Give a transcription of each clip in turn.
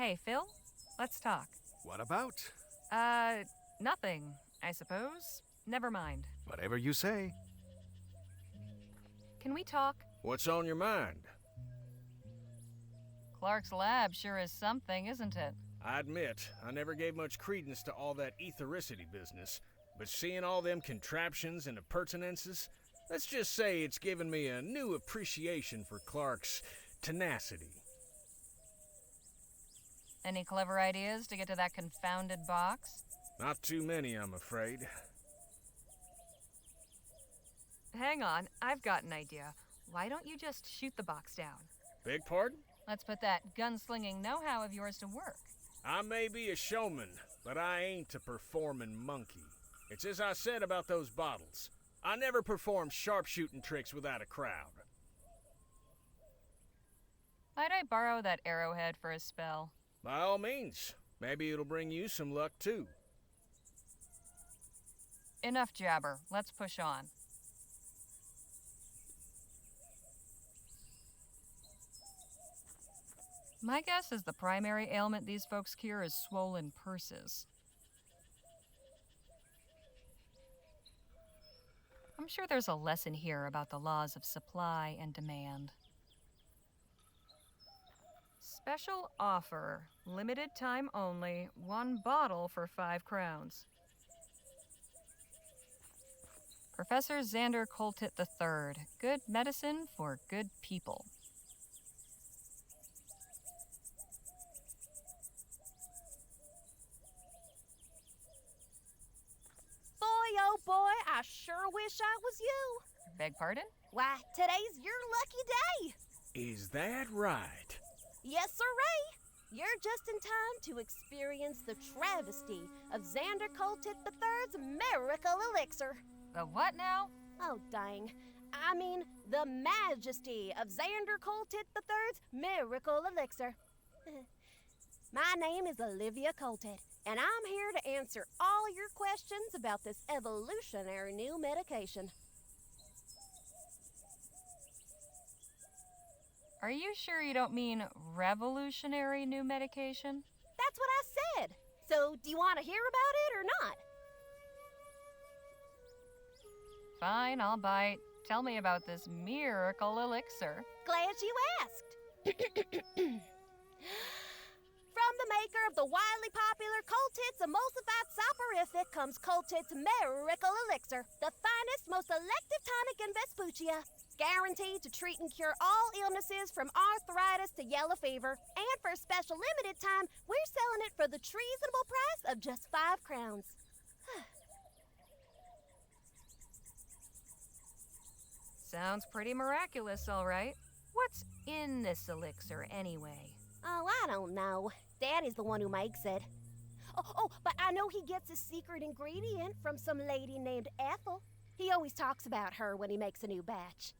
Hey, Phil, let's talk. What about? Nothing, I suppose. Never mind. Whatever you say. Can we talk? What's on your mind? Clark's lab sure is something, isn't it? I admit, I never gave much credence to all that ethericity business, but seeing all them contraptions and appurtenances, let's just say it's given me a new appreciation for Clark's tenacity. Any clever ideas to get to that confounded box? Not too many, I'm afraid. Hang on, I've got an idea. Why don't you just shoot the box down? Beg pardon? Let's put that gunslinging know-how of yours to work. I may be a showman, but I ain't a performing monkey. It's as I said about those bottles. I never perform sharpshooting tricks without a crowd. Might I borrow that arrowhead for a spell? By all means. Maybe it'll bring you some luck, too. Enough jabber. Let's push on. My guess is the primary ailment these folks cure is swollen purses. I'm sure there's a lesson here about the laws of supply and demand. Special offer. Limited time only. 1 bottle for 5 crowns. Professor Xander Coltit III. Good medicine for good people. Boy, oh boy, I sure wish I was you. Beg pardon? Why, today's your lucky day. Is that right? Yes, sirree. You're just in time to experience the travesty of Xander Coltit III's miracle elixir. The what now? Oh, dang. I mean, the majesty of Xander Coltit III's miracle elixir. My name is Olivia Coltit, and I'm here to answer all your questions about this evolutionary new medication. Are you sure you don't mean revolutionary new medication? That's what I said. So, do you want to hear about it or not? Fine, I'll bite. Tell me about this miracle elixir. Glad you asked. From the maker of the widely popular Coltit's emulsified soporific comes Coltit's miracle elixir, the finest, most elective tonic in Vespuccia. Guaranteed to treat and cure all illnesses from arthritis to yellow fever. And for a special limited time, we're selling it for the treasonable price of just 5 crowns. Sounds pretty miraculous, all right. What's in this elixir, anyway? Oh, I don't know. Daddy's the one who makes it. But I know he gets his secret ingredient from some lady named Ethel. He always talks about her when he makes a new batch.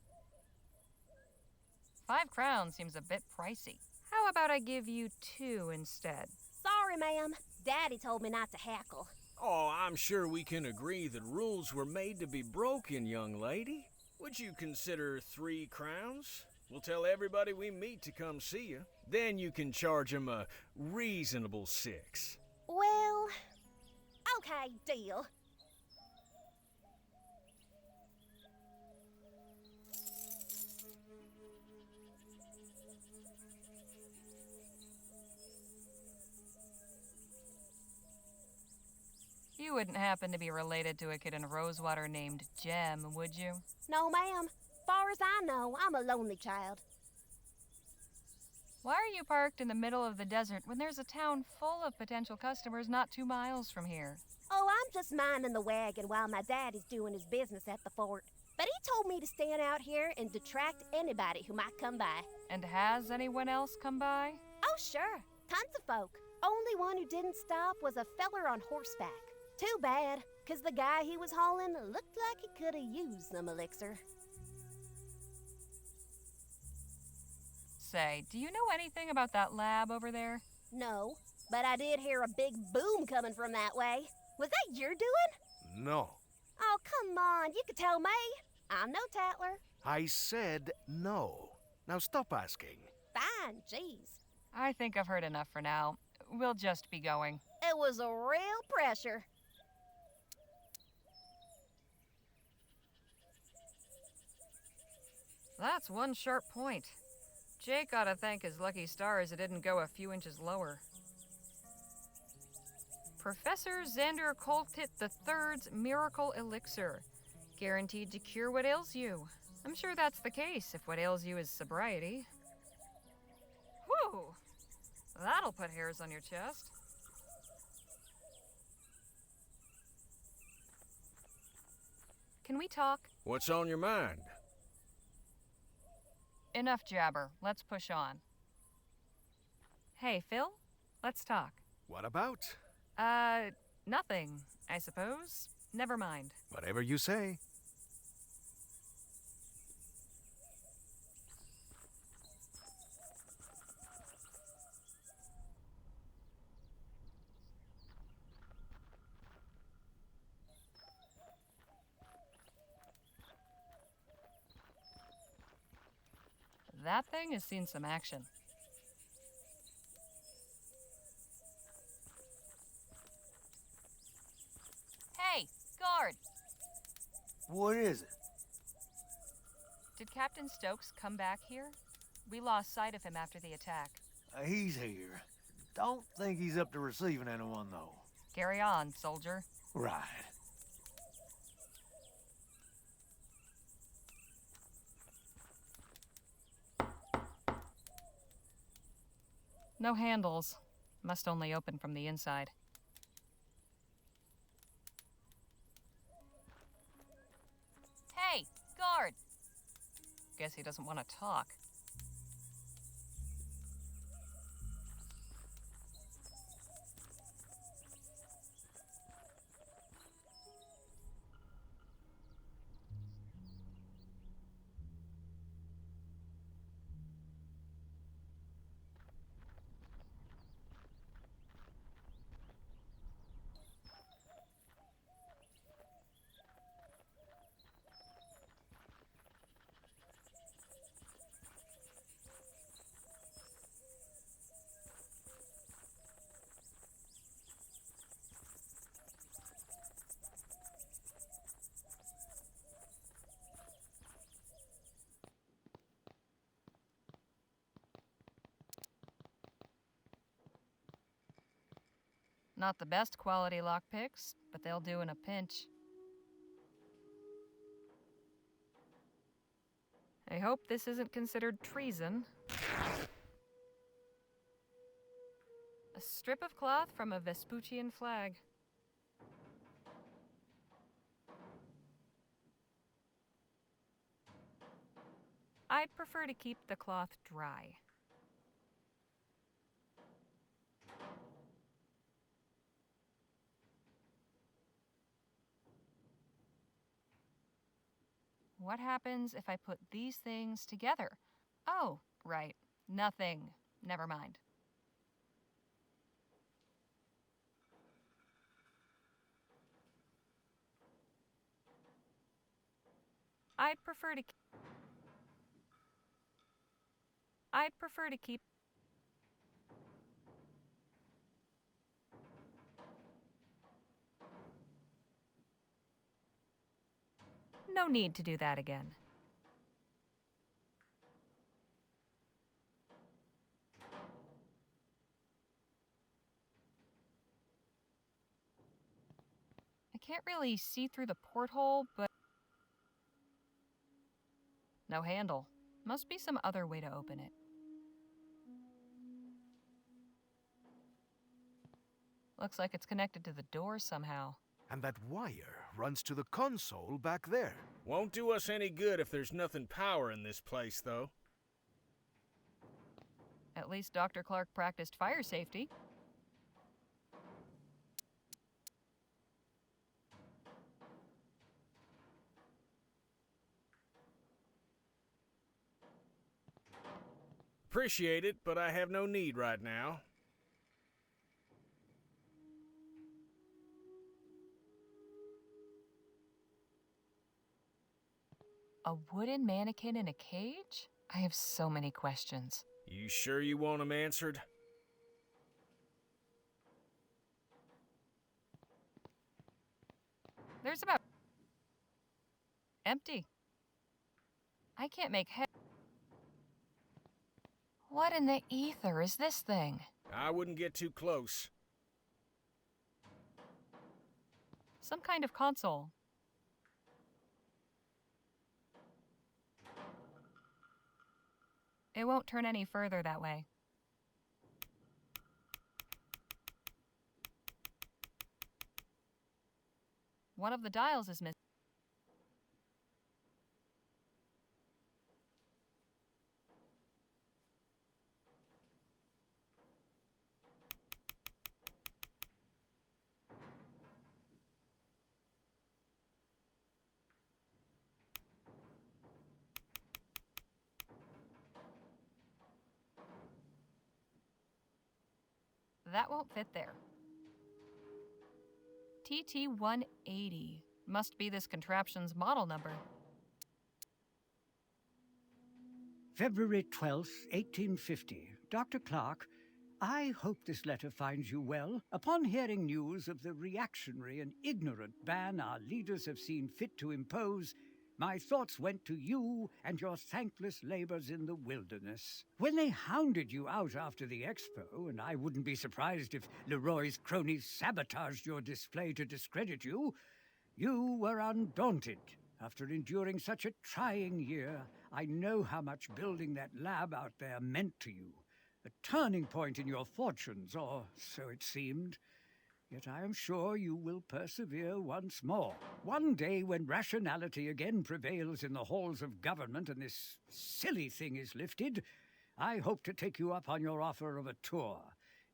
5 crowns seems a bit pricey. How about I give you 2 instead? Sorry, ma'am. Daddy told me not to hackle. Oh, I'm sure we can agree that rules were made to be broken, young lady. Would you consider 3 crowns? We'll tell everybody we meet to come see you. Then you can charge them a reasonable 6. Well, okay, deal. You wouldn't happen to be related to a kid in Rosewater named Jem, would you? No, ma'am. Far as I know, I'm a lonely child. Why are you parked in the middle of the desert when there's a town full of potential customers not 2 miles from here? Oh, I'm just minding the wagon while my daddy's doing his business at the fort. But he told me to stand out here and detract anybody who might come by. And has anyone else come by? Oh, sure. Tons of folk. Only one who didn't stop was a feller on horseback. Too bad, 'cause the guy he was hauling looked like he could have used some elixir. Say, do you know anything about that lab over there? No, but I did hear a big boom coming from that way. Was that your doing? No. Oh, come on, you could tell me. I'm no tattler. I said no. Now stop asking. Fine, jeez. I think I've heard enough for now. We'll just be going. It was a real pressure. That's one sharp point. Jake ought to thank his lucky stars it didn't go a few inches lower. Professor Xander Coltit III's Miracle Elixir. Guaranteed to cure what ails you. I'm sure that's the case if what ails you is sobriety. Whew! That'll put hairs on your chest. Can we talk? What's on your mind? Enough jabber. Let's push on. Hey, Phil? Let's talk. What about? Nothing, I suppose. Never mind. Whatever you say. That thing has seen some action. Hey, guard! What is it? Did Captain Stokes come back here? We lost sight of him after the attack. He's here. Don't think he's up to receiving anyone, though. Carry on, soldier. Right. No handles. Must only open from the inside. Hey, guard! Guess he doesn't want to talk. Not the best quality lockpicks, but they'll do in a pinch. I hope this isn't considered treason. A strip of cloth from a Vespuccian flag. I'd prefer to keep the cloth dry. What happens if I put these things together? Oh, right. Nothing. Never mind. I'd prefer to keep No need to do that again. I can't really see through the porthole, but no handle. Must be some other way to open it. Looks like it's connected to the door somehow. And that wire runs to the console back there. Won't do us any good if there's nothing powering this place, though. At least Dr. Clark practiced fire safety. Appreciate it, but I have no need right now. A wooden mannequin in a cage? I have so many questions. You sure you want them answered? There's about empty. I can't make head. What in the ether is this thing? I wouldn't get too close. Some kind of console. It won't turn any further that way. One of the dials is missing. That won't fit there. TT-180 must be this contraption's model number. February 12th, 1850. Dr. Clark, I hope this letter finds you well. Upon hearing news of the reactionary and ignorant ban our leaders have seen fit to impose, my thoughts went to you and your thankless labors in the wilderness. When they hounded you out after the expo, and I wouldn't be surprised if Leroy's cronies sabotaged your display to discredit you, you were undaunted. After enduring such a trying year, I know how much building that lab out there meant to you. A turning point in your fortunes, or so it seemed. Yet I am sure you will persevere once more. One day when rationality again prevails in the halls of government and this silly thing is lifted, I hope to take you up on your offer of a tour.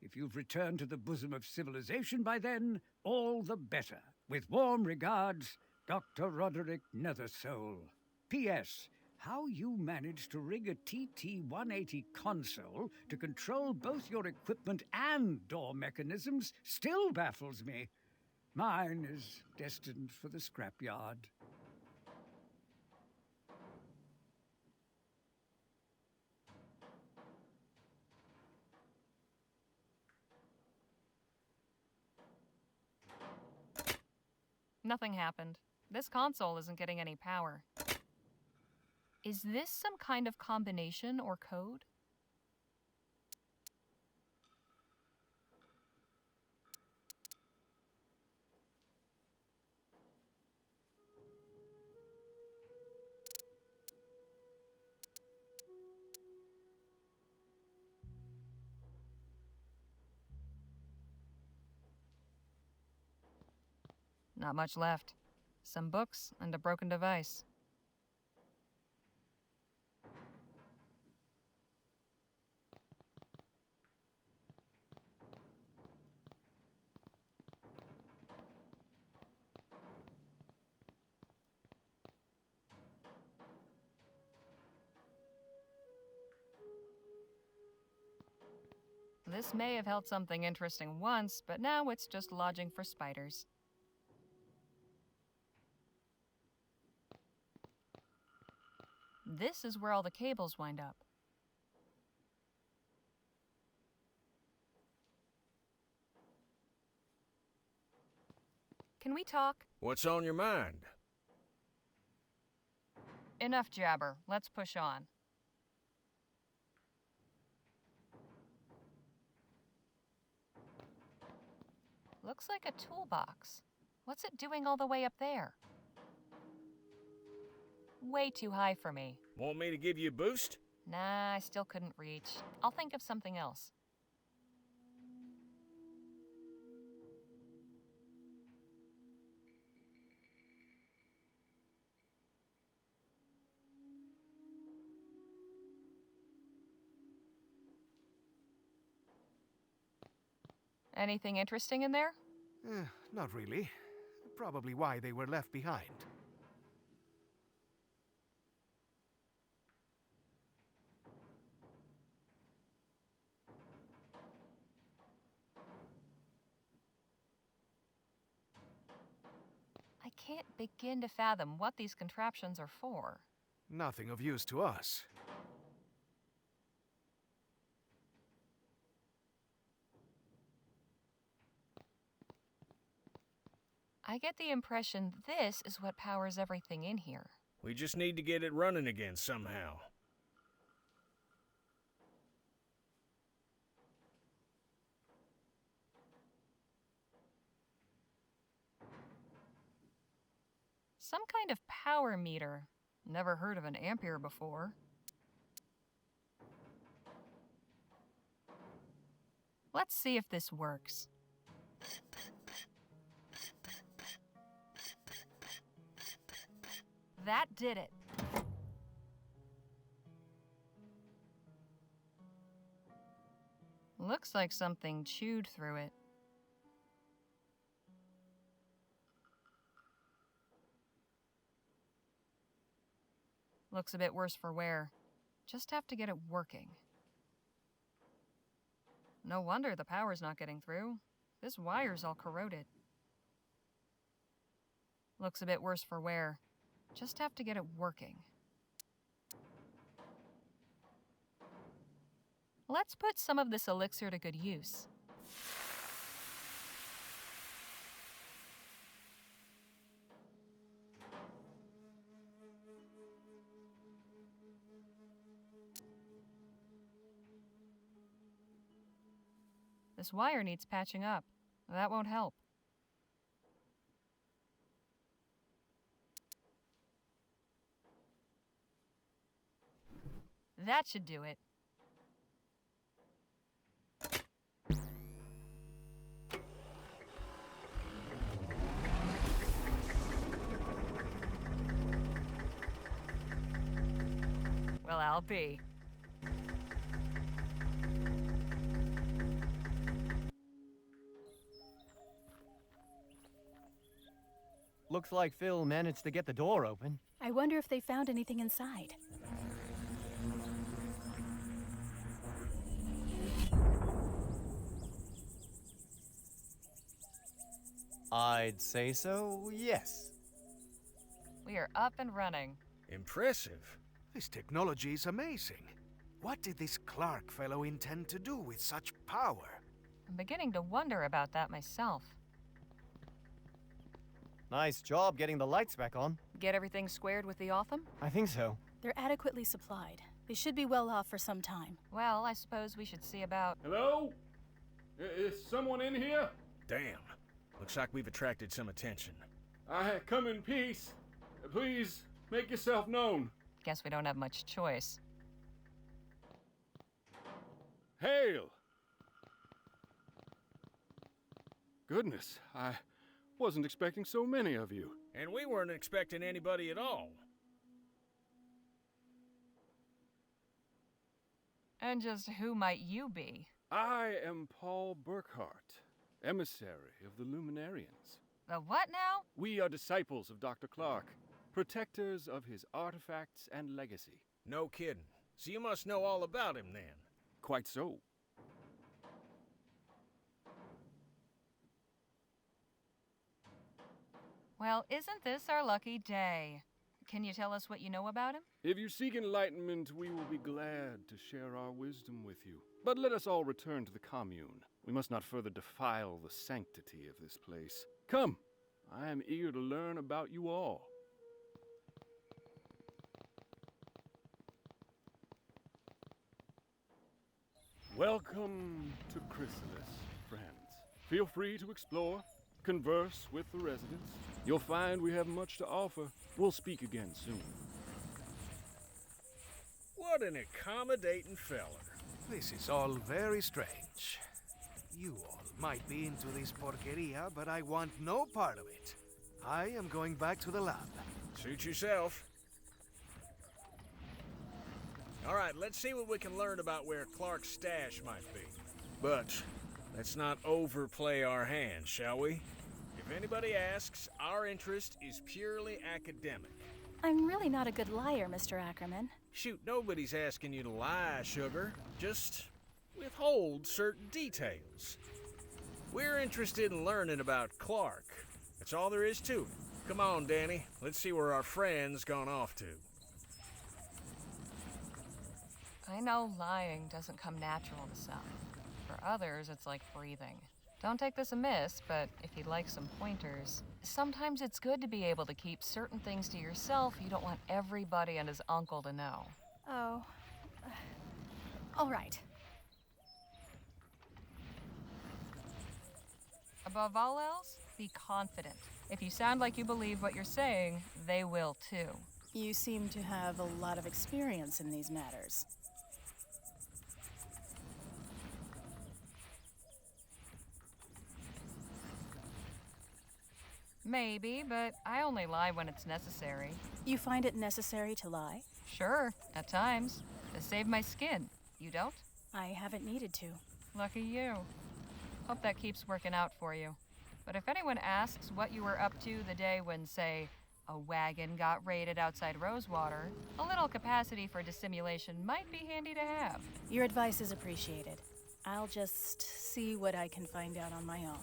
If you've returned to the bosom of civilization by then, all the better. With warm regards, Dr. Roderick Nethersole. P.S. How you managed to rig a TT-180 console to control both your equipment and door mechanisms still baffles me. Mine is destined for the scrapyard. Nothing happened. This console isn't getting any power. Is this some kind of combination or code? Not much left. Some books and a broken device. This may have held something interesting once, but now it's just lodging for spiders. This is where all the cables wind up. Can we talk? What's on your mind? Enough jabber. Let's push on. Looks like a toolbox. What's it doing all the way up there? Way too high for me. Want me to give you a boost? Nah, I still couldn't reach. I'll think of something else. Anything interesting in there? Not really. Probably why they were left behind. I can't begin to fathom what these contraptions are for. Nothing of use to us. I get the impression this is what powers everything in here. We just need to get it running again somehow. Some kind of power meter. Never heard of an ampere before. Let's see if this works. That did it. Looks like something chewed through it. Looks a bit worse for wear. Just have to get it working. No wonder the power's not getting through. This wire's all corroded. Looks a bit worse for wear. Just have to get it working. Let's put some of this elixir to good use. This wire needs patching up. That won't help. That should do it. Well, I'll be. Looks like Phil managed to get the door open. I wonder if they found anything inside. I'd say so, yes. We are up and running. Impressive. This technology is amazing. What did this Clark fellow intend to do with such power? I'm beginning to wonder about that myself. Nice job getting the lights back on. Get everything squared with the Otham? I think so. They're adequately supplied. They should be well off for some time. Well, I suppose we should see about... Hello? Is someone in here? Damn. Looks like we've attracted some attention. I come in peace. Please, make yourself known. Guess we don't have much choice. Hail! Goodness, I wasn't expecting so many of you. And we weren't expecting anybody at all. And just who might you be? I am Paul Burkhart, emissary of the Luminarians. The what now? We are disciples of Dr. Clark, protectors of his artifacts and legacy. No kidding. So you must know all about him then. Quite so. Well, isn't this our lucky day? Can you tell us what you know about him? If you seek enlightenment, we will be glad to share our wisdom with you. But let us all return to the commune. We must not further defile the sanctity of this place. Come, I am eager to learn about you all. Welcome to Chrysalis, friends. Feel free to explore, converse with the residents. You'll find we have much to offer. We'll speak again soon. What an accommodating feller. This is all very strange. You all might be into this porqueria, but I want no part of it. I am going back to the lab. Suit yourself. All right, let's see what we can learn about where Clark's stash might be. But let's not overplay our hand, shall we? If anybody asks, our interest is purely academic. I'm really not a good liar, Mr. Ackerman. Shoot, nobody's asking you to lie, sugar. Just withhold certain details. We're interested in learning about Clark. That's all there is to it. Come on, Danny. Let's see where our friend's gone off to. I know lying doesn't come natural to some. For others, it's like breathing. Don't take this amiss, but if you'd like some pointers, sometimes it's good to be able to keep certain things to yourself you don't want everybody and his uncle to know. Oh. All right. Above all else, be confident. If you sound like you believe what you're saying, they will too. You seem to have a lot of experience in these matters. Maybe, but I only lie when it's necessary. You find it necessary to lie? Sure, at times. To save my skin. You don't? I haven't needed to. Lucky you. Hope that keeps working out for you. But if anyone asks what you were up to the day when, say, a wagon got raided outside Rosewater, a little capacity for dissimulation might be handy to have. Your advice is appreciated. I'll just see what I can find out on my own.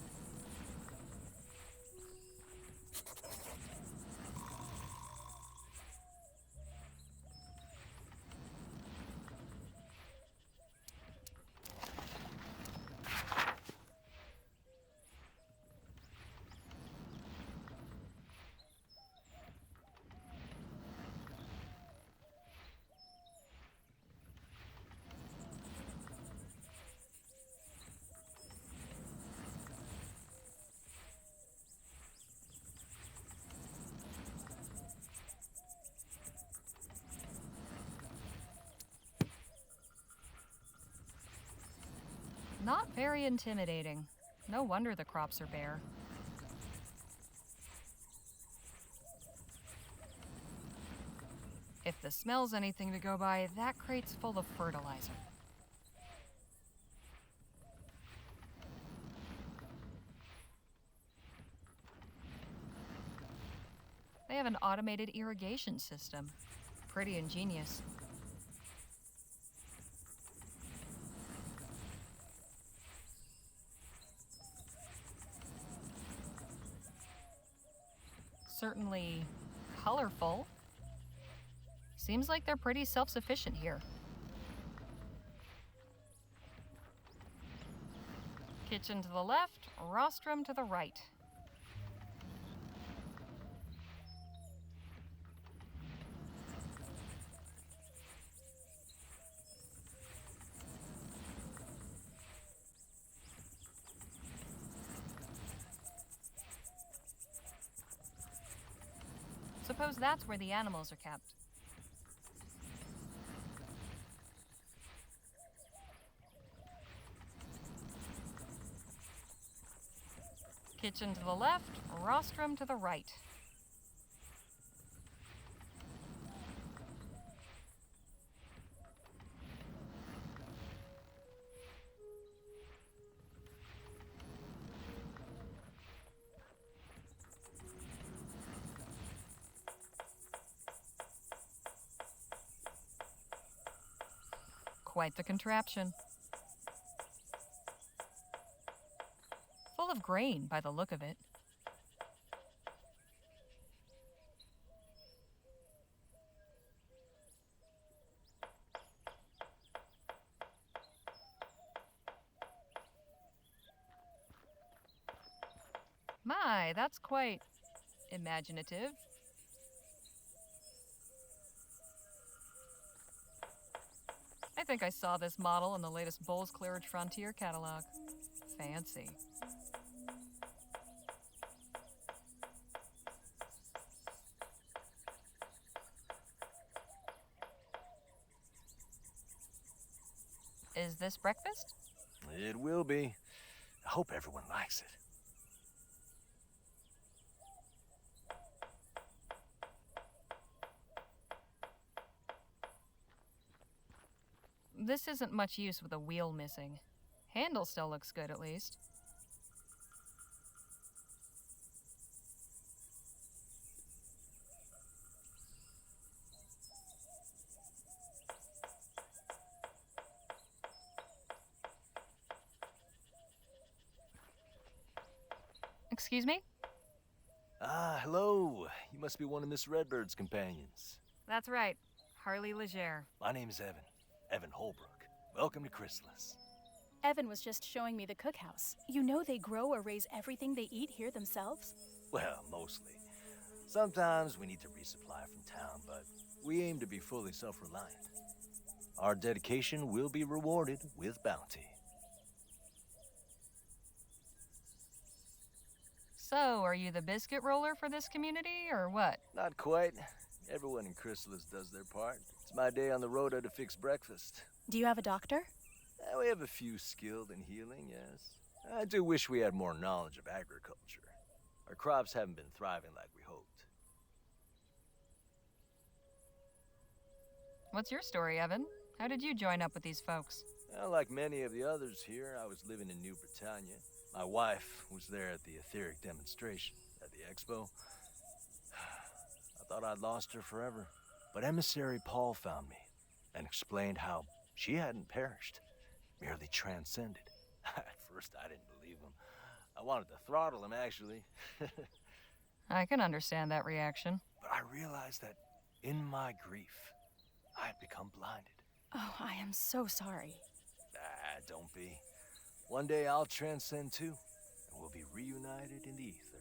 Not very intimidating. No wonder the crops are bare. If the smell's anything to go by, that crate's full of fertilizer. They have an automated irrigation system. Pretty ingenious. Certainly colorful. Seems like they're pretty self-sufficient here. Kitchen to the left, rostrum to the right. Suppose that's where the animals are kept. Kitchen to the left, rostrum to the right. Quite the contraption. Full of grain by the look of it. My, that's quite imaginative. I think I saw this model in the latest Bowls Clearage Frontier catalog. Fancy. Is this breakfast? It will be. I hope everyone likes it. This isn't much use with a wheel missing. Handle still looks good, at least. Excuse me? Ah, hello. You must be one of Miss Redbird's companions. That's right. Harley Legere. My name is Evan. Evan Holbrook. Welcome to Chrysalis. Evan was just showing me the cookhouse. You know they grow or raise everything they eat here themselves? Well, mostly. Sometimes we need to resupply from town, but we aim to be fully self-reliant. Our dedication will be rewarded with bounty. So, are you the biscuit roller for this community, or what? Not quite. Everyone in Chrysalis does their part. It's my day on the rota to fix breakfast. Do you have a doctor? We have a few skilled in healing, yes. I do wish we had more knowledge of agriculture. Our crops haven't been thriving like we hoped. What's your story, Evan? How did you join up with these folks? Well, like many of the others here, I was living in New Britannia. My wife was there at the etheric demonstration at the expo. I thought I'd lost her forever. But emissary Paul found me and explained how she hadn't perished, merely transcended. At first, I didn't believe him. I wanted to throttle him, actually. I can understand that reaction. But I realized that in my grief, I had become blinded. Oh, I am so sorry. Don't be. One day I'll transcend too, and we'll be reunited in the ether.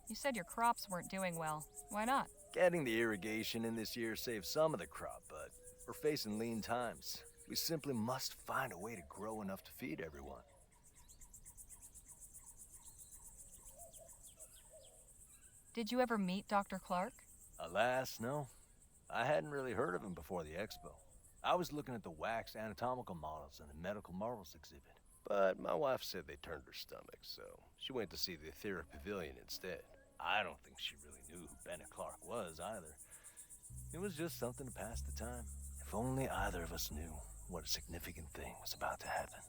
You said your crops weren't doing well. Why not? Getting the irrigation in this year saved some of the crop, but we're facing lean times. We simply must find a way to grow enough to feed everyone. Did you ever meet Dr. Clark? Alas, no. I hadn't really heard of him before the expo. I was looking at the wax anatomical models in the medical marvels exhibit. But my wife said they turned her stomach, so she went to see the etheric pavilion instead. I don't think she really knew who Bennett Clark was either. It was just something to pass the time. If only either of us knew what a significant thing was about to happen.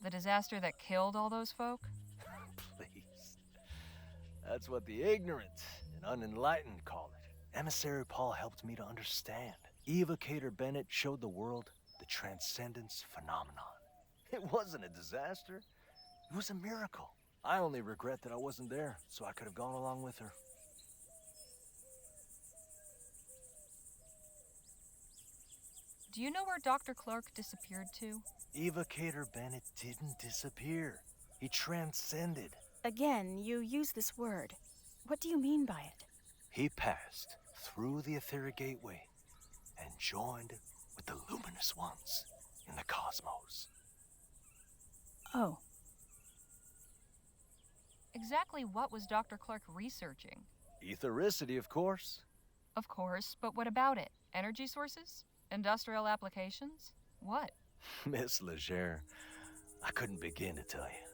The disaster that killed all those folk? Please. That's what the ignorant and unenlightened call it. Emissary Paul helped me to understand. Evocator Bennett showed the world the transcendence phenomenon. It wasn't a disaster. It was a miracle. I only regret that I wasn't there, so I could have gone along with her. Do you know where Dr. Clark disappeared to? Evocator Bennett didn't disappear. He transcended. Again, you use this word. What do you mean by it? He passed through the etheric gateway and joined with the luminous ones in the cosmos. Oh. Exactly what was Dr. Clark researching? Ethericity, of course. Of course, but what about it? Energy sources? Industrial applications? What? Miss Legere, I couldn't begin to tell you.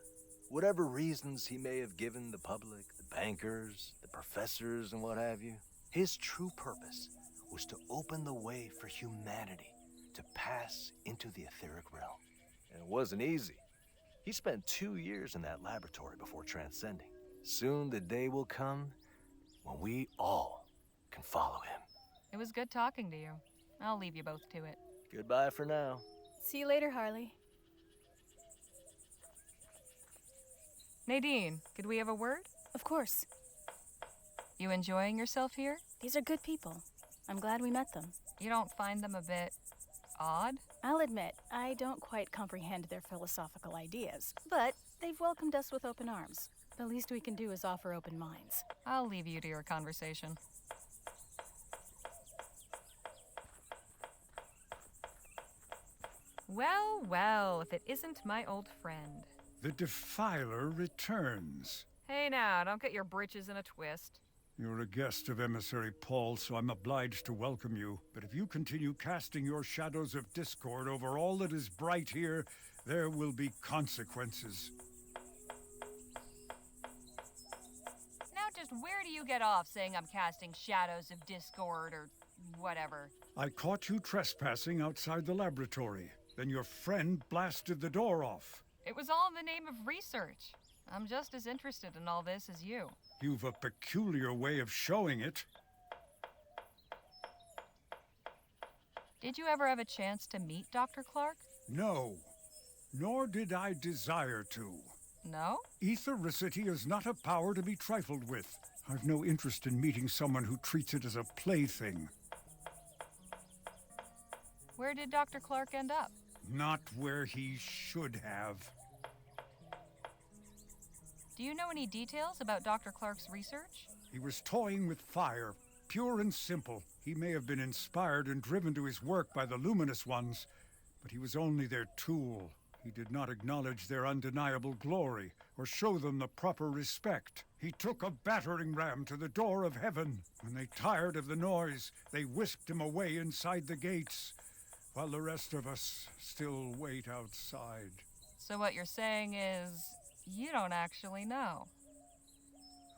Whatever reasons he may have given the public, the bankers, the professors, and what have you, his true purpose was to open the way for humanity to pass into the etheric realm. And it wasn't easy. He spent 2 years in that laboratory before transcending. Soon the day will come when we all can follow him. It was good talking to you. I'll leave you both to it. Goodbye for now. See you later, Harley. Nadine, could we have a word? Of course. You enjoying yourself here? These are good people. I'm glad we met them. You don't find them a bit odd? I'll admit, I don't quite comprehend their philosophical ideas, but they've welcomed us with open arms. The least we can do is offer open minds. I'll leave you to your conversation. Well, well, if it isn't my old friend. The Defiler returns. Hey now, don't get your britches in a twist. You're a guest of Emissary Paul, so I'm obliged to welcome you. But if you continue casting your shadows of discord over all that is bright here, there will be consequences. Now just where do you get off saying I'm casting shadows of discord or whatever? I caught you trespassing outside the laboratory. Then your friend blasted the door off. It was all in the name of research. I'm just as interested in all this as you. You've a peculiar way of showing it. Did you ever have a chance to meet Dr. Clark? No, nor did I desire to. No? Ethericity is not a power to be trifled with. I've no interest in meeting someone who treats it as a plaything. Where did Dr. Clark end up? Not where he should have. Do you know any details about Dr. Clark's research? He was toying with fire, pure and simple. He may have been inspired and driven to his work by the luminous ones, but he was only their tool. He did not acknowledge their undeniable glory or show them the proper respect. He took a battering ram to the door of heaven. When they tired of the noise, they whisked him away inside the gates, while the rest of us still wait outside. So what you're saying is, you don't actually know.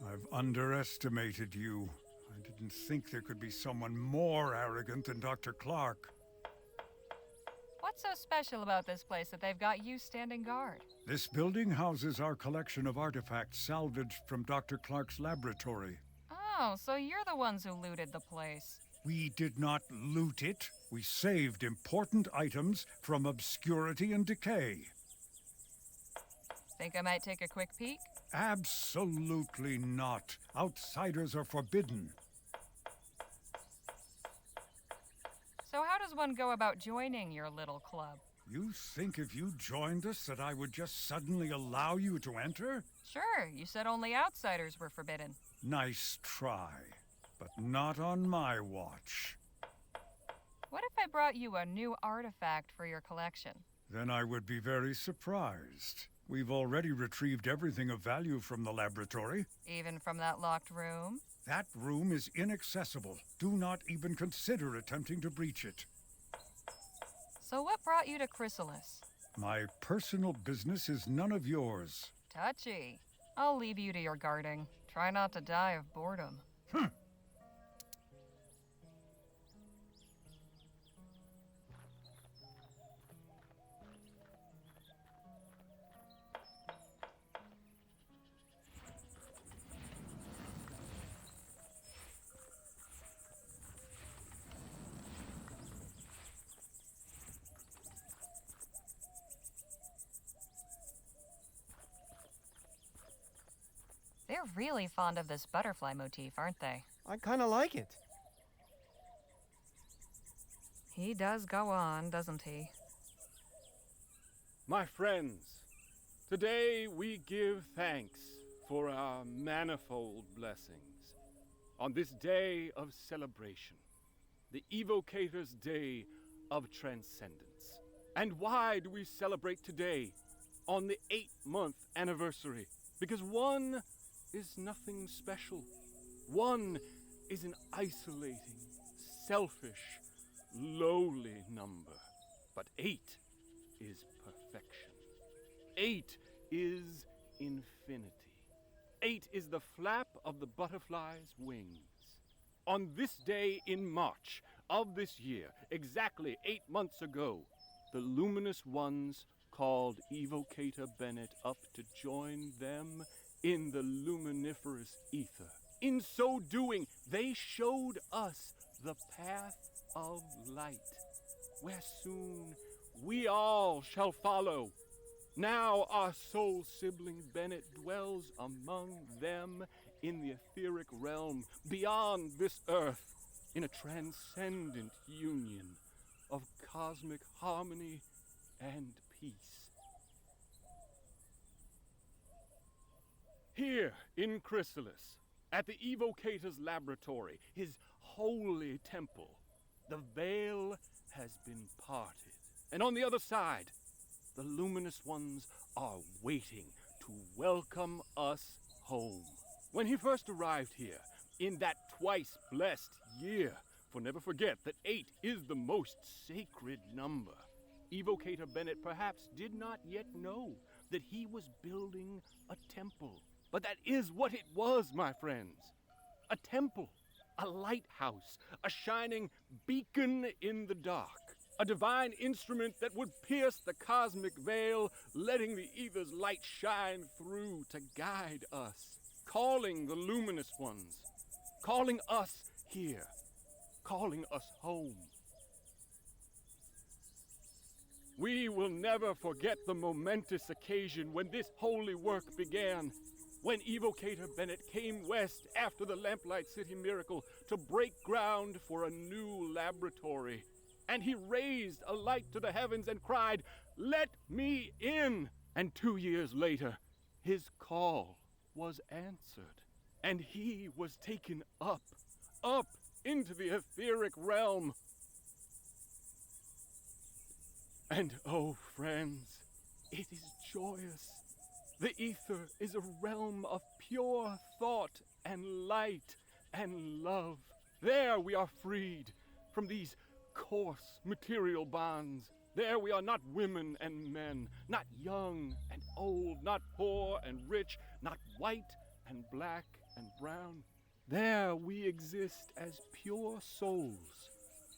I've underestimated you. I didn't think there could be someone more arrogant than Dr. Clark. What's so special about this place that they've got you standing guard? This building houses our collection of artifacts salvaged from Dr. Clark's laboratory. Oh, so you're the ones who looted the place. We did not loot it. We saved important items from obscurity and decay. Think I might take a quick peek? Absolutely not. Outsiders are forbidden. So how does one go about joining your little club? You think if you joined us that I would just suddenly allow you to enter? Sure, you said only outsiders were forbidden. Nice try, but not on my watch. What if I brought you a new artifact for your collection? Then I would be very surprised. We've already retrieved everything of value from the laboratory. Even from that locked room? That room is inaccessible. Do not even consider attempting to breach it. So what brought you to Chrysalis? My personal business is none of yours. Touchy. I'll leave you to your guarding. Try not to die of boredom. They're really fond of this butterfly motif, aren't they? I kind of like it. He does go on, doesn't he? My friends, today we give thanks for our manifold blessings. On this day of celebration, the Evocator's Day of Transcendence. And why do we celebrate today, on the 8-month anniversary? Because 1 is nothing special. 1 is an isolating, selfish, lowly number. But 8 is perfection. 8 is infinity. 8 is the flap of the butterfly's wings. On this day in March of this year, exactly 8 months ago, the luminous ones called Evocator Bennett up to join them in the luminiferous ether. In so doing, they showed us the path of light, where soon we all shall follow. Now our soul sibling Bennett dwells among them in the etheric realm beyond this earth, in a transcendent union of cosmic harmony and peace. Here in Chrysalis, at the Evocator's laboratory, his holy temple, the veil has been parted. And on the other side, the luminous ones are waiting to welcome us home. When he first arrived here, in that twice blessed year, for never forget that 8 is the most sacred number, Evocator Bennett perhaps did not yet know that he was building a temple. But that is what it was, my friends. A temple, a lighthouse, a shining beacon in the dark. A divine instrument that would pierce the cosmic veil, letting the ether's light shine through to guide us, calling the luminous ones, calling us here, calling us home. We will never forget the momentous occasion when this holy work began, when Evocator Bennett came west after the Lamplight City miracle to break ground for a new laboratory. and he raised a light to the heavens and cried, "Let me in!" And 2 years later, his call was answered, and he was taken up into the etheric realm. And oh, friends, it is joyous. The ether is a realm of pure thought and light and love. There we are freed from these coarse material bonds. There we are not women and men, not young and old, not poor and rich, not white and black and brown. There we exist as pure souls,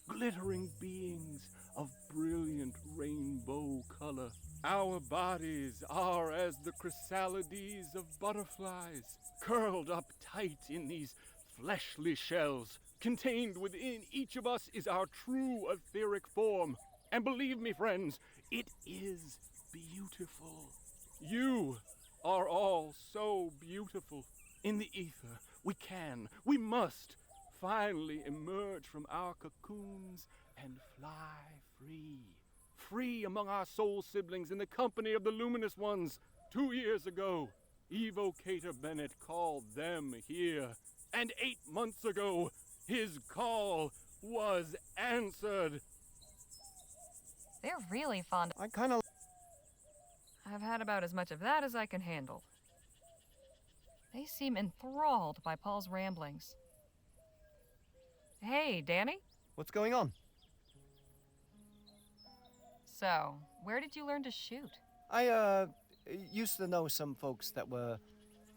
glittering beings of brilliant rainbow color. Our bodies are as the chrysalides of butterflies, curled up tight in these fleshly shells. Contained within each of us is our true etheric form. And believe me, friends, it is beautiful. You are all so beautiful. In the ether, we must finally emerge from our cocoons and fly free. Free among our soul siblings in the company of the luminous ones. 2 years ago, Evocator Bennett called them here. And 8 months ago, his call was answered. They're really fond. I've had about as much of that as I can handle. They seem enthralled by Paul's ramblings. Hey, Danny? What's going on? So, where did you learn to shoot? I, used to know some folks that were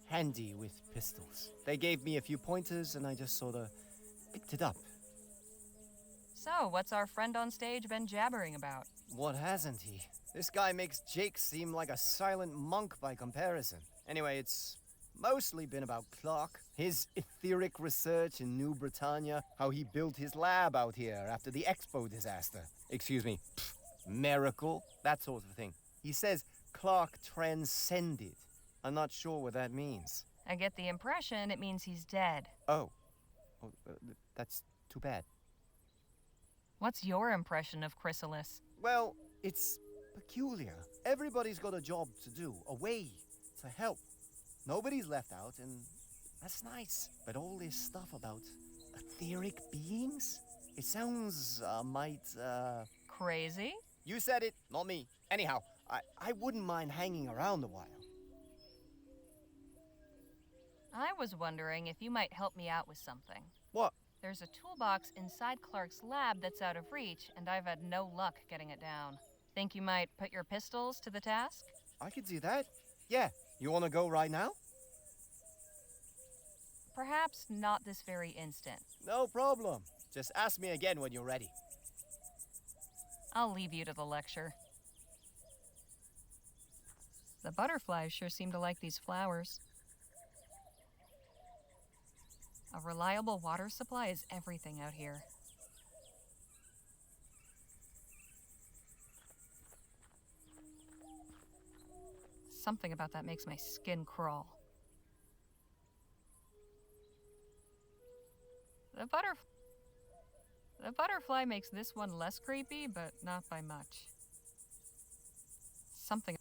handy with pistols. They gave me a few pointers and I just sorta picked it up. So, what's our friend on stage been jabbering about? What hasn't he? This guy makes Jake seem like a silent monk by comparison. Anyway, it's mostly been about Clark, his etheric research in New Britannia, how he built his lab out here after the Expo disaster. Excuse me, miracle, that sort of thing. He says Clark transcended. I'm not sure what that means. I get the impression it means he's dead. Oh, that's too bad. What's your impression of Chrysalis? Well, it's peculiar. Everybody's got a job to do, a way to help. Nobody's left out, and that's nice. But all this stuff about etheric beings? It sounds, Crazy? You said it, not me. Anyhow, I wouldn't mind hanging around a while. I was wondering if you might help me out with something. What? There's a toolbox inside Clark's lab that's out of reach, and I've had no luck getting it down. Think you might put your pistols to the task? I could do that. Yeah, you want to go right now? Perhaps not this very instant. No problem. Just ask me again when you're ready. I'll leave you to the lecture. The butterflies sure seem to like these flowers. A reliable water supply is everything out here. Something about that makes my skin crawl. The butterfly makes this one less creepy, but not by much. Something.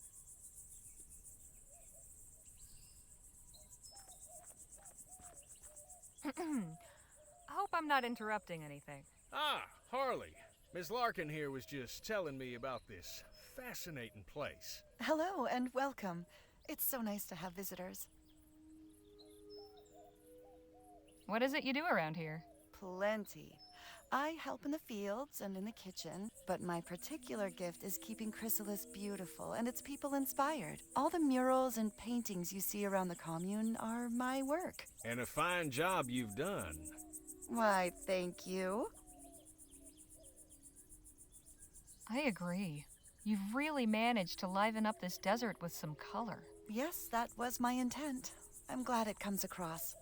I hope I'm not interrupting anything. Ah, Harley. Miss Larkin here was just telling me about this fascinating place. Hello and welcome. It's so nice to have visitors. What is it you do around here? Plenty. I help in the fields and in the kitchen, but my particular gift is keeping Chrysalis beautiful and its people inspired. All the murals and paintings you see around the commune are my work. And a fine job you've done. Why, thank you. I agree. You've really managed to liven up this desert with some color. Yes, that was my intent. I'm glad it comes across.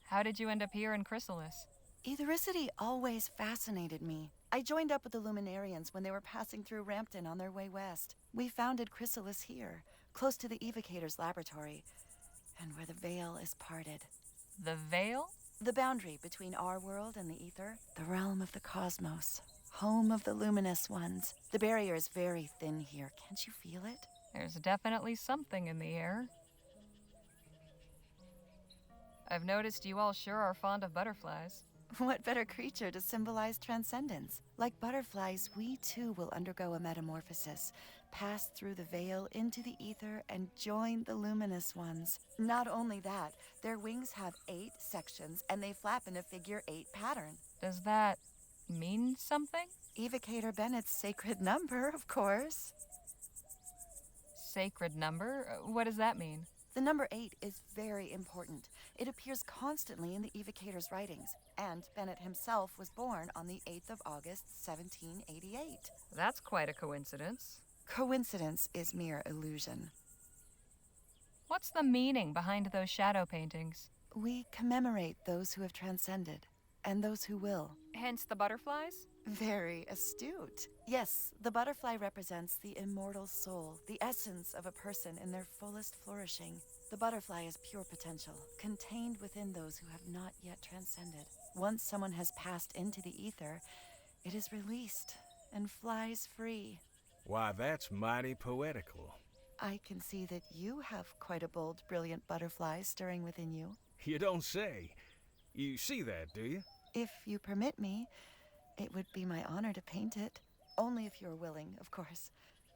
How did you end up here in Chrysalis? Ethericity always fascinated me. I joined up with the Luminarians when they were passing through Rampton on their way west. We founded Chrysalis here, close to the Evocator's laboratory, and where the veil is parted. The veil? The boundary between our world and the ether, the realm of the cosmos, home of the luminous ones. The barrier is very thin here. Can't you feel it? There's definitely something in the air. I've noticed you all sure are fond of butterflies. What better creature to symbolize transcendence? Like butterflies, we too will undergo a metamorphosis, pass through the veil into the ether, and join the luminous ones. Not only that, their wings have 8 sections, and they flap in a figure 8 pattern. Does that mean something? Evocator Bennett's sacred number, of course. Sacred number? What does that mean? The number 8 is very important. It appears constantly in the evocator's writings, and Bennett himself was born on the 8th of August, 1788. That's quite a coincidence. Coincidence is mere illusion. What's the meaning behind those shadow paintings? We commemorate those who have transcended, and those who will. Hence the butterflies? Very astute. Yes, the butterfly represents the immortal soul, the essence of a person in their fullest flourishing. The butterfly is pure potential, contained within those who have not yet transcended. Once someone has passed into the ether, it is released and flies free. Why, that's mighty poetical. I can see that you have quite a bold, brilliant butterfly stirring within you. You don't say. You see that, do you? If you permit me, it would be my honor to paint it. Only if you're willing, of course.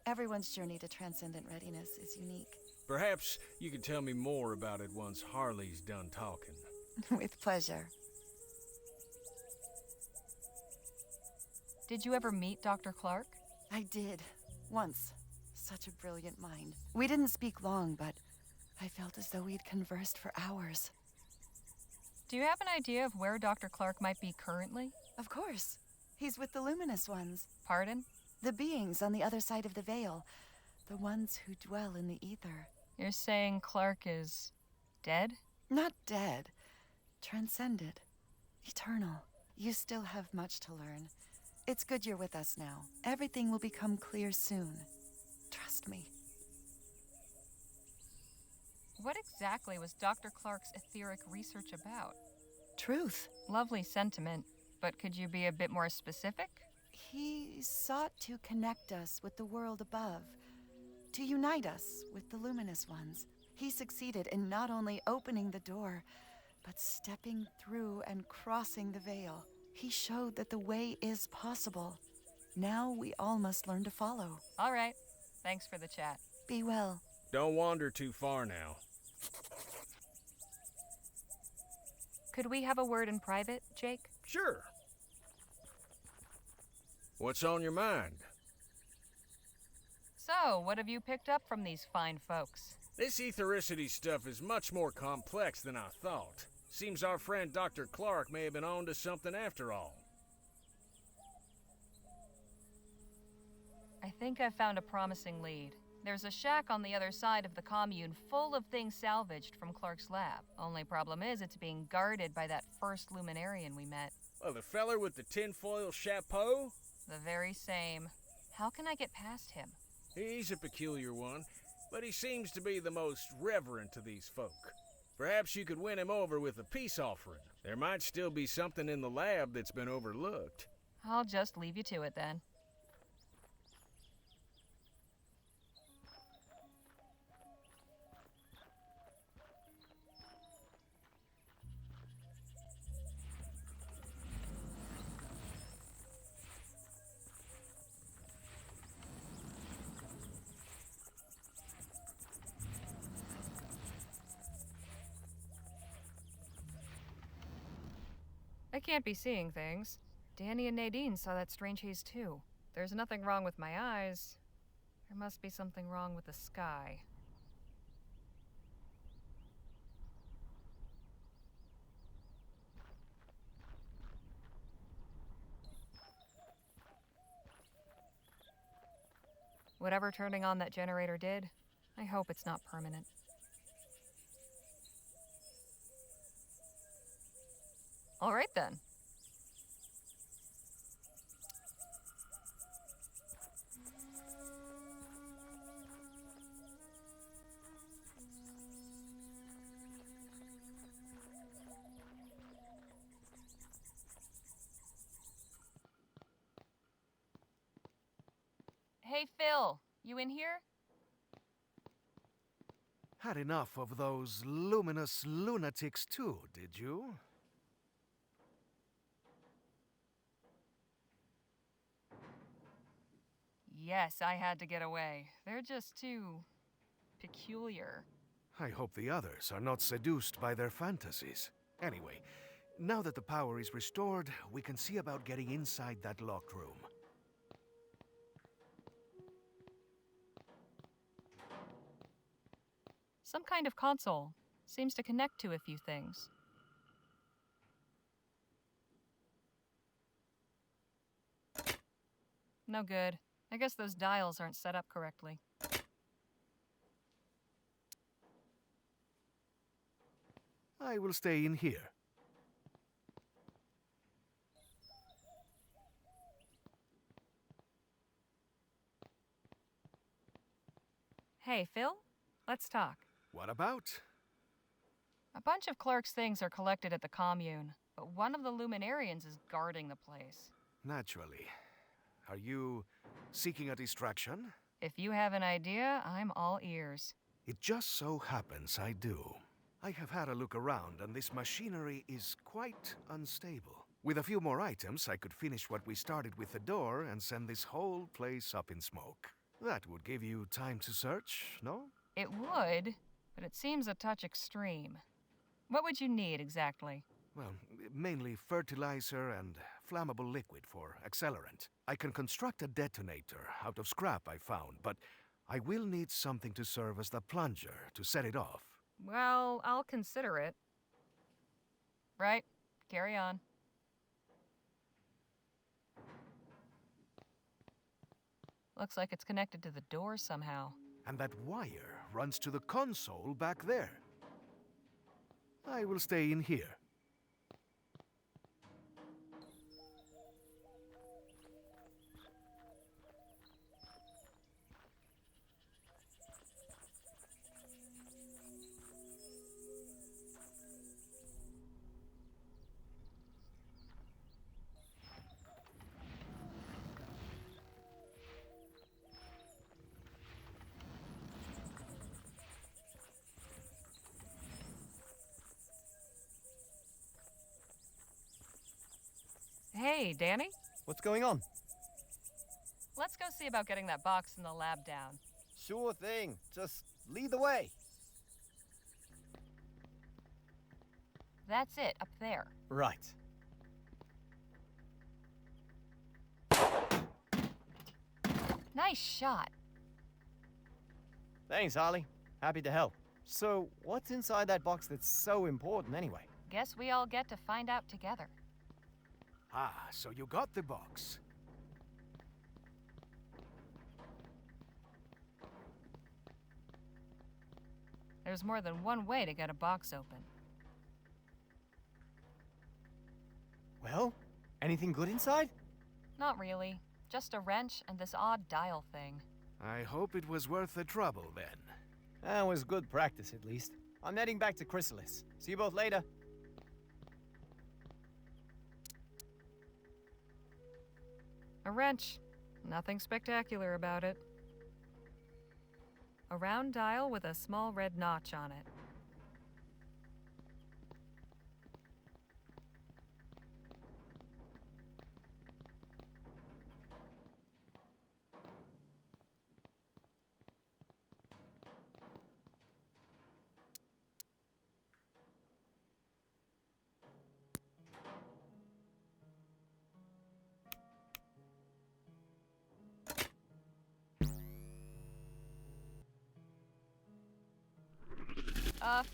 Everyone's journey to transcendent readiness is unique. Perhaps you could tell me more about it once Harley's done talking. With pleasure. Did you ever meet Dr. Clark? I did. Once. Such a brilliant mind. We didn't speak long, but I felt as though we'd conversed for hours. Do you have an idea of where Dr. Clark might be currently? Of course. He's with the luminous ones. Pardon? The beings on the other side of the veil. The ones who dwell in the ether. You're saying Clark is dead? Not dead. Transcended. Eternal. You still have much to learn. It's good you're with us now. Everything will become clear soon. Trust me. What exactly was Dr. Clark's etheric research about? Truth. Lovely sentiment, but could you be a bit more specific? He sought to connect us with the world above, to unite us with the luminous ones. He succeeded in not only opening the door, but stepping through and crossing the veil. He showed that the way is possible. Now we all must learn to follow. All right. Thanks for the chat. Be well. Don't wander too far now. Could we have a word in private, Jake? Sure. What's on your mind? So, what have you picked up from these fine folks? This ethericity stuff is much more complex than I thought. Seems our friend Dr. Clark may have been on to something after all. I think I've found a promising lead. There's a shack on the other side of the commune full of things salvaged from Clark's lab. Only problem is it's being guarded by that first luminarian we met. Oh, the feller with the tinfoil chapeau? The very same. How can I get past him? He's a peculiar one, but he seems to be the most reverent to these folk. Perhaps you could win him over with a peace offering. There might still be something in the lab that's been overlooked. I'll just leave you to it then. I can't be seeing things. Danny and Nadine saw that strange haze too. There's nothing wrong with my eyes. There must be something wrong with the sky. Whatever turning on that generator did, I hope it's not permanent. All right then. Hey, Phil, you in here? Had enough of those luminous lunatics too, did you? Yes, I had to get away. They're just too peculiar. I hope the others are not seduced by their fantasies. Anyway, now that the power is restored, we can see about getting inside that locked room. Some kind of console. Seems to connect to a few things. No good. I guess those dials aren't set up correctly. I will stay in here. Hey, Phil? Let's talk. What about? A bunch of Clark's things are collected at the commune, but one of the Luminarians is guarding the place. Naturally. Are you seeking a distraction? If you have an idea, I'm all ears. It just so happens I do. I have had a look around, and this machinery is quite unstable. With a few more items, I could finish what we started with the door and send this whole place up in smoke. That would give you time to search, no? It would, but it seems a touch extreme. What would you need exactly? Well, mainly fertilizer and flammable liquid for accelerant. I can construct a detonator out of scrap I found, but I will need something to serve as the plunger to set it off. Well, I'll consider it. Right, carry on. Looks like it's connected to the door somehow. And that wire runs to the console back there. I will stay in here. Hey, Danny? What's going on? Let's go see about getting that box in the lab down. Sure thing. Just lead the way. That's it, up there. Right. Nice shot. Thanks, Harley. Happy to help. So, what's inside that box that's so important anyway? Guess we all get to find out together. Ah, so you got the box. There's more than one way to get a box open. Well, anything good inside? Not really. Just a wrench and this odd dial thing. I hope it was worth the trouble, then. That was good practice, at least. I'm heading back to Chrysalis. See you both later. A wrench. Nothing spectacular about it. A round dial with a small red notch on it.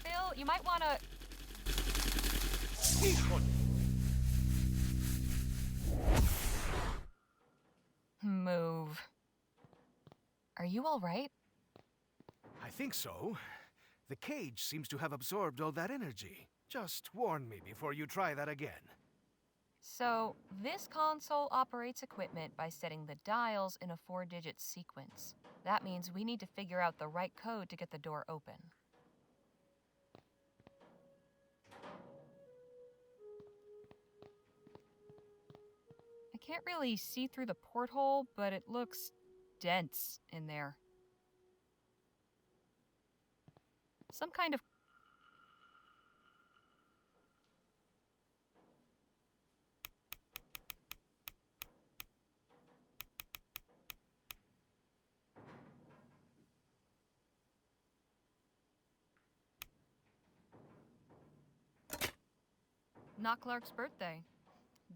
Phil, you might want to... Move. Are you all right? I think so. The cage seems to have absorbed all that energy. Just warn me before you try that again. So, this console operates equipment by setting the dials in a 4-digit sequence. That means we need to figure out the right code to get the door open. I can't really see through the porthole, but it looks dense in there. Some kind of... Not Clark's birthday.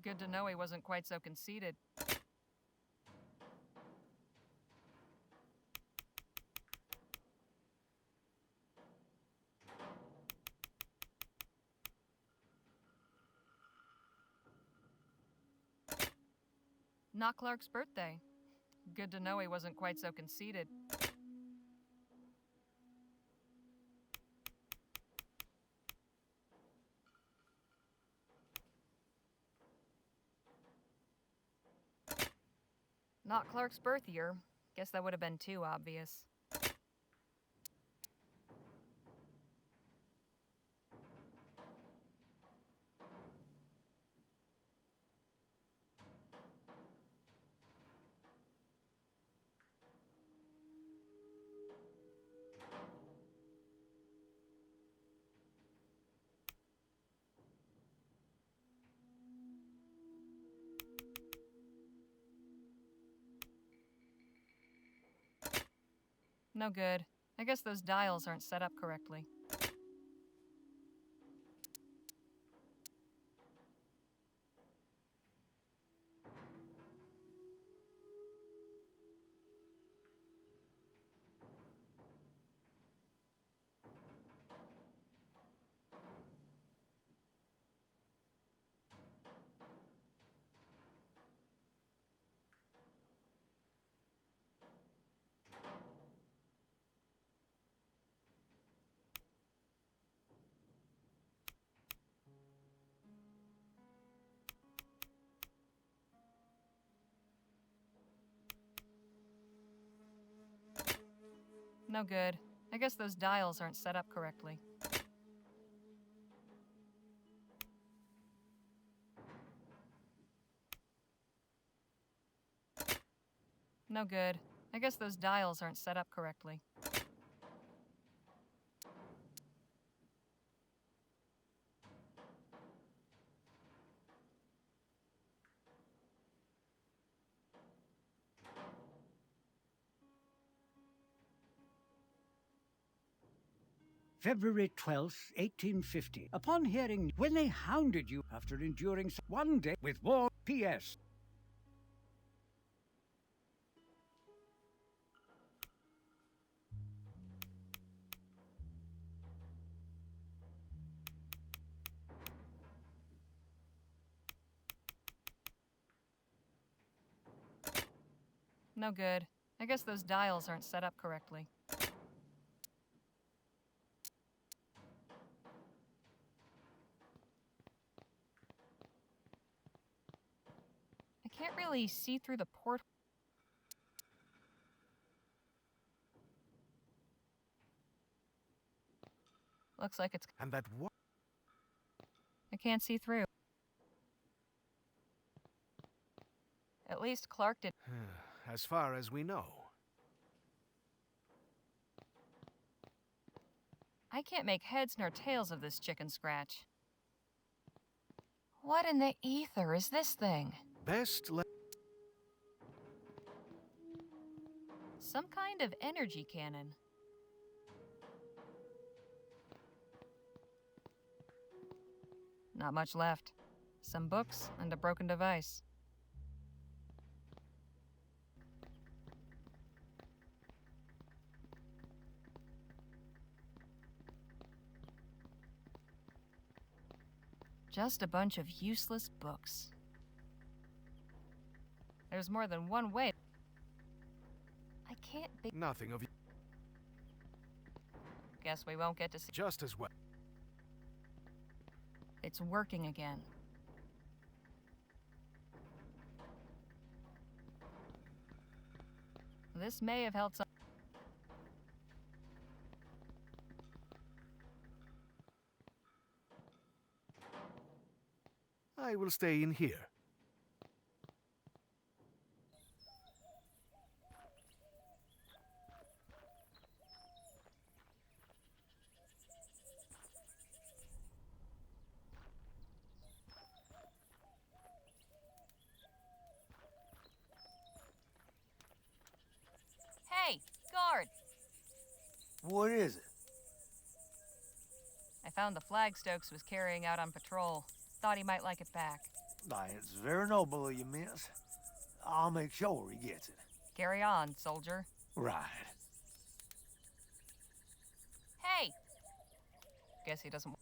Good to know he wasn't quite so conceited. Not Clark's birthday. Good to know he wasn't quite so conceited. Not Clark's birth year. Guess that would have been too obvious. No good. I guess those dials aren't set up correctly. No good. I guess those dials aren't set up correctly. No good. I guess those dials aren't set up correctly. February 12th, 1850. Upon hearing when they hounded you after enduring one day with war, P.S. No good. I guess those dials aren't set up correctly. I can't really see through the port. Looks like it's... And that what? I can't see through. At least Clark did. As far as we know. I can't make heads nor tails of this chicken scratch. What in the ether is this thing? Some kind of energy cannon. Not much left. Some books and a broken device. Just a bunch of useless books. There's more than one way. I can't be... Nothing of... Guess we won't get to see... Just as well. It's working again. This may have held some... I will stay in here. Hey, guard! What is it? I found the flag Stokes was carrying out on patrol. Thought he might like it back. It's very noble of you, miss. I'll make sure he gets it. Carry on, soldier. Right. Hey! Guess he doesn't...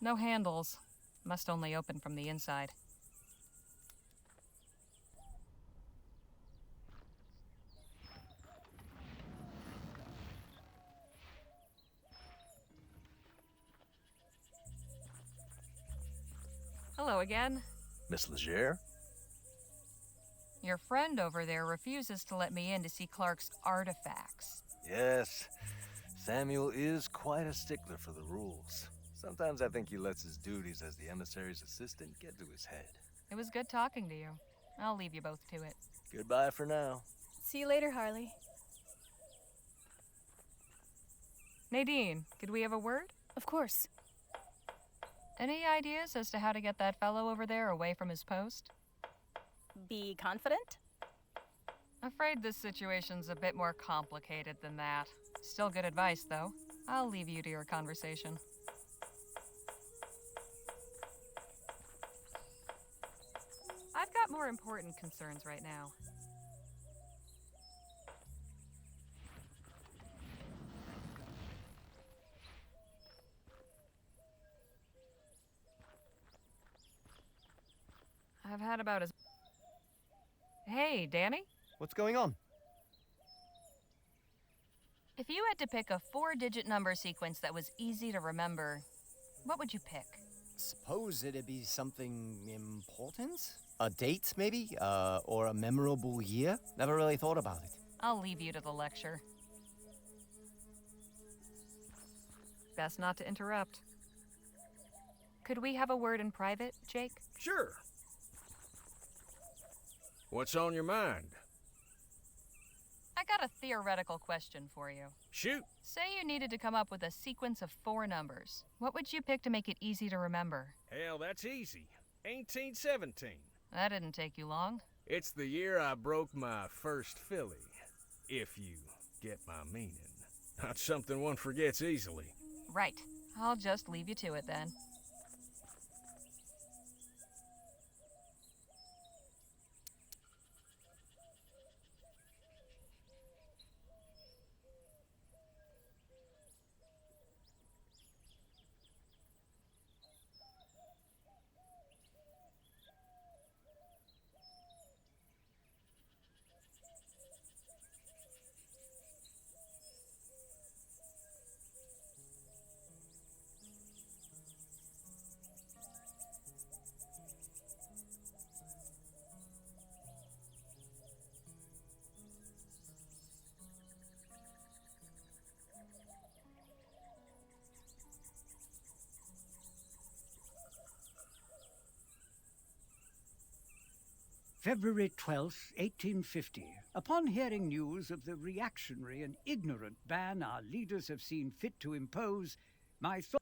No handles. Must only open from the inside. Hello again. Miss Legere? Your friend over there refuses to let me in to see Clark's artifacts. Yes. Samuel is quite a stickler for the rules. Sometimes I think he lets his duties as the emissary's assistant get to his head. It was good talking to you. I'll leave you both to it. Goodbye for now. See you later, Harley. Nadine, could we have a word? Of course. Any ideas as to how to get that fellow over there away from his post? Be confident? Afraid this situation's a bit more complicated than that. Still good advice, though. I'll leave you to your conversation. I've got more important concerns right now. I've had about as... Hey, Danny? What's going on? If you had to pick a 4-digit number sequence that was easy to remember, what would you pick? Suppose it'd be something important? A date, maybe? Or a memorable year? Never really thought about it. I'll leave you to the lecture. Best not to interrupt. Could we have a word in private, Jake? Sure. What's on your mind? I got a theoretical question for you. Shoot. Say you needed to come up with a sequence of 4 numbers. What would you pick to make it easy to remember? Hell, that's easy. 1817. That didn't take you long. It's the year I broke my first filly, if you get my meaning. Not something one forgets easily. Right. I'll just leave you to it then. February 12th, 1850. Upon hearing news of the reactionary and ignorant ban our leaders have seen fit to impose,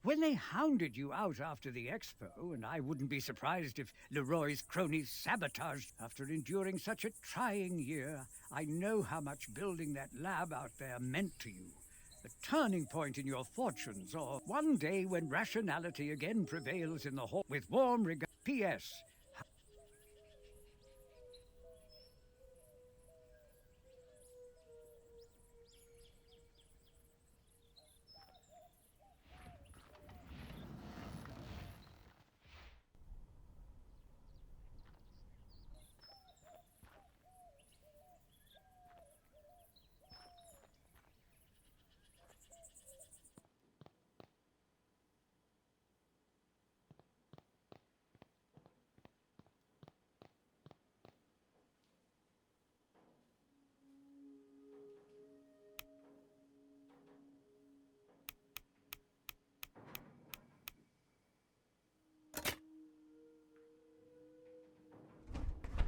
when they hounded you out after the expo, and I wouldn't be surprised if Leroy's cronies sabotaged after enduring such a trying year, I know how much building that lab out there meant to you. A turning point in your fortunes, or one day when rationality again prevails in the hall. With warm regard. P.S.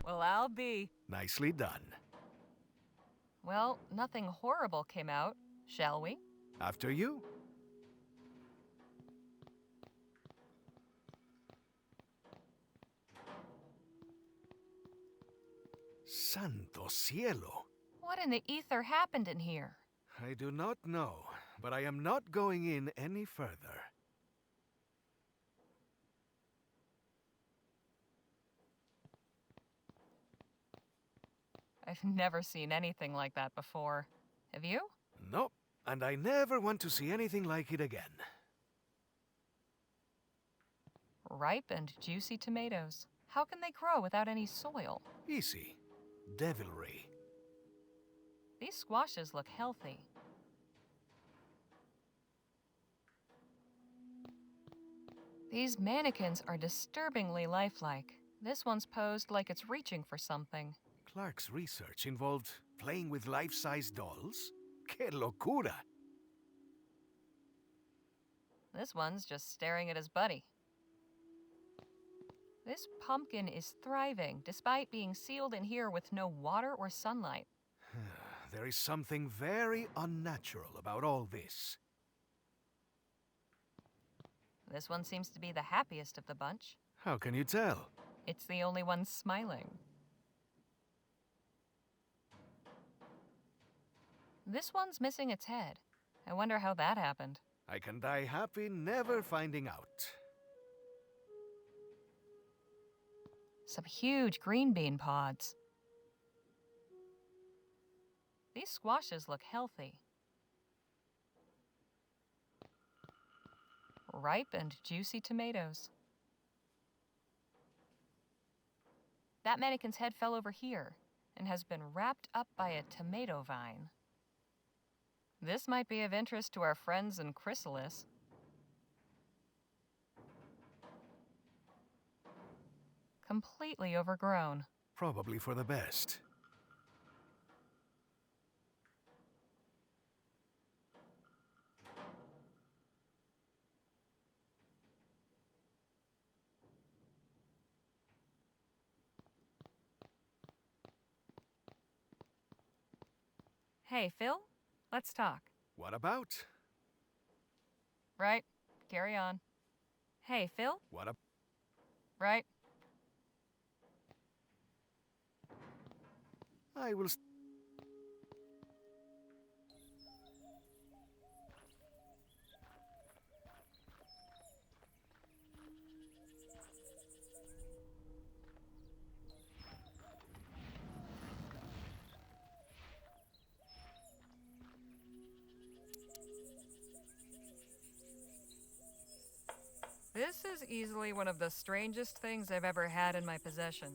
Well, I'll be. Nicely done. Well, nothing horrible came out, shall we? After you. Santo cielo. What in the ether happened in here? I do not know, but I am not going in any further. I've never seen anything like that before. Have you? Nope, and I never want to see anything like it again. Ripe and juicy tomatoes. How can they grow without any soil? Easy. Devilry. These squashes look healthy. These mannequins are disturbingly lifelike. This one's posed like it's reaching for something. Clark's research involved playing with life-size dolls? Que locura! This one's just staring at his buddy. This pumpkin is thriving, despite being sealed in here with no water or sunlight. There is something very unnatural about all this. This one seems to be the happiest of the bunch. How can you tell? It's the only one smiling. This one's missing its head. I wonder how that happened. I can die happy never finding out. Some huge green bean pods. These squashes look healthy. Ripe and juicy tomatoes. That mannequin's head fell over here and has been wrapped up by a tomato vine. This might be of interest to our friends in Chrysalis. Completely overgrown. Probably for the best. Hey, Phil, let's talk. What about? Right, carry on. Hey, Phil? What up? Right. I will. This is easily one of the strangest things I've ever had in my possession.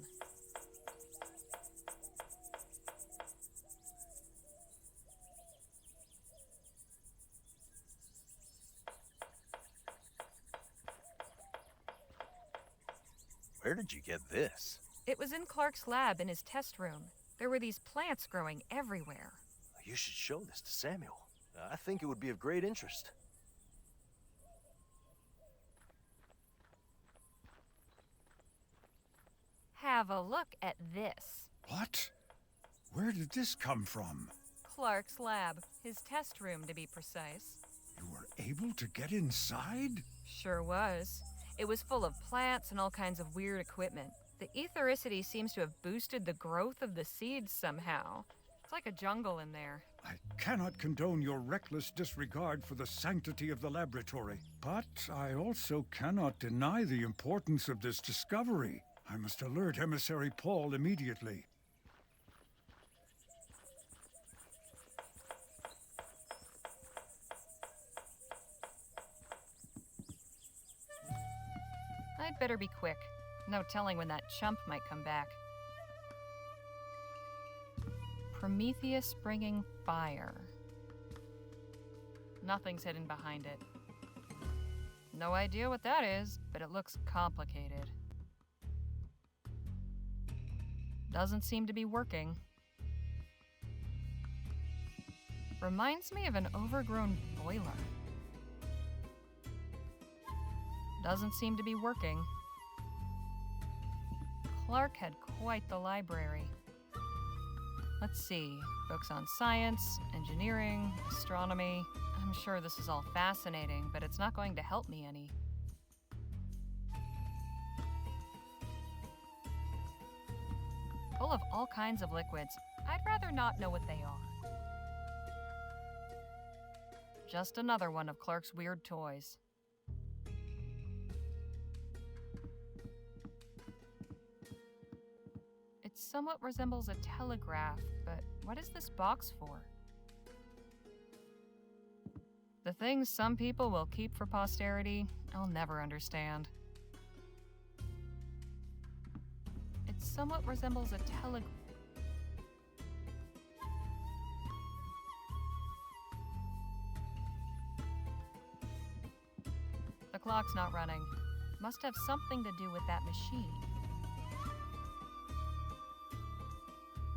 Where did you get this? It was in Clark's lab in his test room. There were these plants growing everywhere. You should show this to Samuel. I think it would be of great interest. Have a look at this. What? Where did this come from? Clark's lab. His test room, to be precise. You were able to get inside? Sure was. It was full of plants and all kinds of weird equipment. The ethericity seems to have boosted the growth of the seeds somehow. It's like a jungle in there. I cannot condone your reckless disregard for the sanctity of the laboratory, but I also cannot deny the importance of this discovery. I must alert Emissary Paul immediately. I'd better be quick. No telling when that chump might come back. Prometheus springing fire. Nothing's hidden behind it. No idea what that is, but it looks complicated. Doesn't seem to be working. Reminds me of an overgrown boiler. Doesn't seem to be working. Clark had quite the library. Let's see, books on science, engineering, astronomy. I'm sure this is all fascinating, but it's not going to help me any. full of all kinds of liquids. I'd rather not know what they are. Just another one of Clark's weird toys. It somewhat resembles a telegraph, but what is this box for? The things some people will keep for posterity, I'll never understand. It somewhat resembles a telegraph. The clock's not running. Must have something to do with that machine.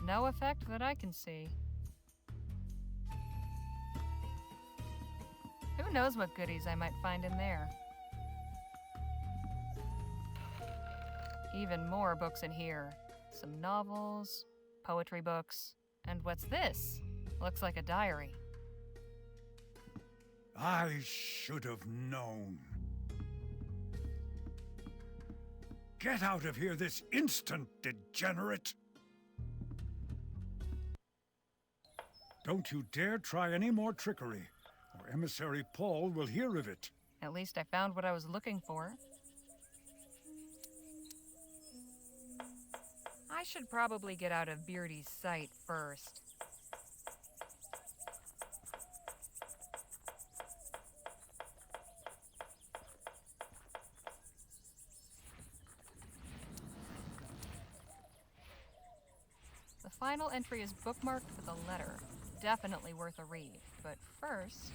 No effect that I can see. Who knows what goodies I might find in there? Even more books in here. Some novels, poetry books, and what's this? Looks like a diary. I should have known. Get out of here this instant, degenerate! Don't you dare try any more trickery, or Emissary Paul will hear of it. At least I found what I was looking for. I should probably get out of Beardy's sight first. The final entry is bookmarked with a letter. Definitely worth a read. But first...